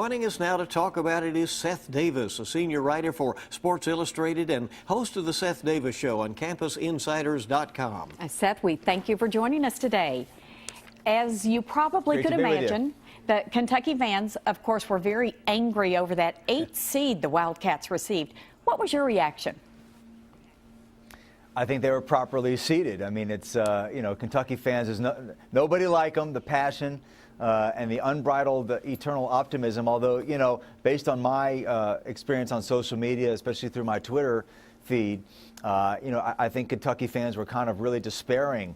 Joining us now to talk about it is Seth Davis, a senior writer for Sports Illustrated and host of the Seth Davis Show on CampusInsiders.com. Seth, we thank you for joining us today. As you probably could imagine, the Kentucky fans, of course, were very angry over that 8th seed the Wildcats received. What was your reaction? I think they were properly seeded. I mean, it's, Kentucky fans, nobody like them, the passion and the unbridled eternal optimism. Although, based on my experience on social media, especially through my Twitter feed, I think Kentucky fans were kind of really despairing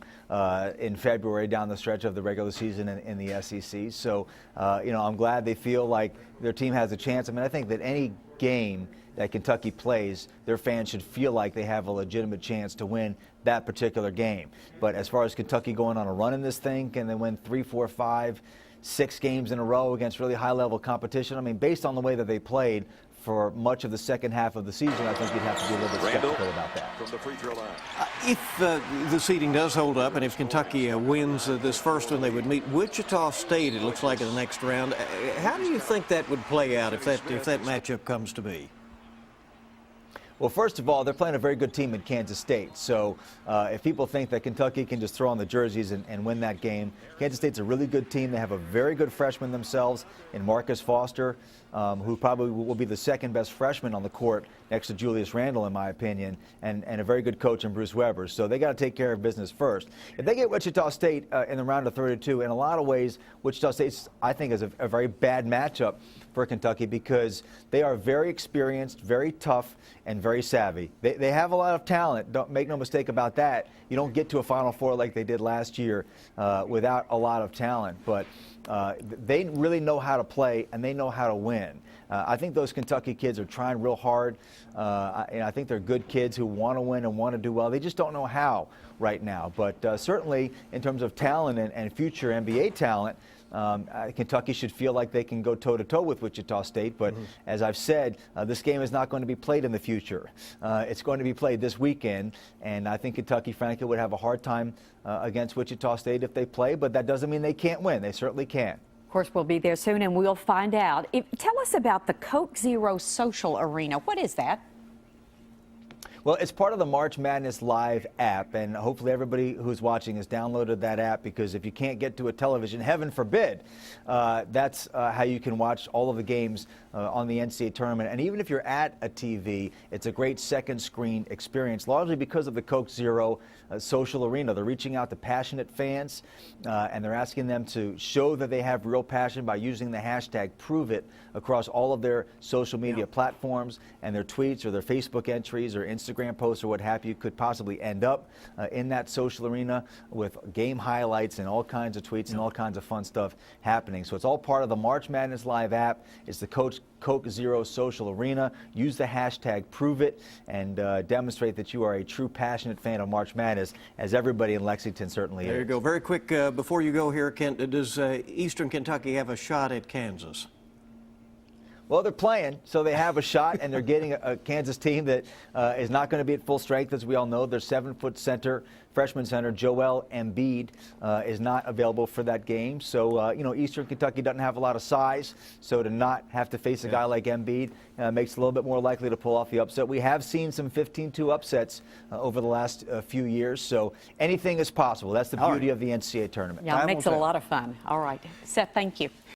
in February down the stretch of the regular season in the SEC. So, I'm glad they feel like their team has a chance. I mean, I think that any game that Kentucky plays, their fans should feel like they have a legitimate chance to win that particular game. But as far as Kentucky going on a run in this thing, can they win 3, 4, 5, 6 games in a row against really high-level competition? I mean, based on the way that they played for much of the second half of the season, I think you'd have to be a little bit skeptical about that. From the free throw line. If the seeding does hold up, and if Kentucky wins this first one, they would meet Wichita State, it looks like, in the next round. How do you think that would play out if that matchup comes to be? Well, first of all, they're playing a very good team in Kansas State. So if people think that Kentucky can just throw on the jerseys and win that game, Kansas State's a really good team. They have a very good freshman themselves in Marcus Foster, who probably will be the second best freshman on the court next to Julius Randle, in my opinion, and a very good coach in Bruce Weber. So they got to take care of business first. If they get Wichita State in the round of 32, in a lot of ways, Wichita State, I think, is a very bad matchup for Kentucky because they are very experienced, very tough, and very savvy. They have a lot of talent. Don't make no mistake about that. You don't get to a Final Four like they did last year without a lot of talent. But they really know how to play, and they know how to win. I think those Kentucky kids are trying real hard. And I think they're good kids who want to win and want to do well. They just don't know how right now. But certainly in terms of talent and future NBA talent, Kentucky should feel like they can go toe-to-toe with Wichita State. But as I've said, this game is not going to be played in the future. It's going to be played this weekend. And I think Kentucky, frankly, would have a hard time against Wichita State if they play. But that doesn't mean they can't win. They certainly can. Of course, we'll be there soon, and we'll find out. Tell us about the Coke Zero Social Arena. What is that? Well, it's part of the March Madness Live app, and hopefully everybody who's watching has downloaded that app, because if you can't get to a television, heaven forbid, that's how you can watch all of the games on the NCAA tournament. And even if you're at a TV, it's a great second screen experience, largely because of the Coke Zero Social Arena. They're reaching out to passionate fans, and they're asking them to show that they have real passion by using the hashtag #ProveIt across all of their social media platforms, and their tweets or their Facebook entries or Instagram posts or what have you could possibly end up in that social arena with game highlights and all kinds of tweets and all kinds of fun stuff happening. So it's all part of the March Madness Live app. It's the Coke Zero Social Arena. Use the hashtag #ProveIt and demonstrate that you are a true passionate fan of March Madness, as everybody in Lexington certainly is. There you go. Very quick, before you go here, Kent, does Eastern Kentucky have a shot at Kansas? Well, they're playing, so they have a shot, and they're getting a Kansas team that is not going to be at full strength, as we all know. Their 7-foot freshman center, Joel Embiid, is not available for that game. So, Eastern Kentucky doesn't have a lot of size, so to not have to face a guy like Embiid makes it a little bit more likely to pull off the upset. We have seen some 15-2 upsets over the last few years, so anything is possible. That's the beauty of the NCAA tournament. Yeah, it makes it a lot of fun. All right. Seth, thank you.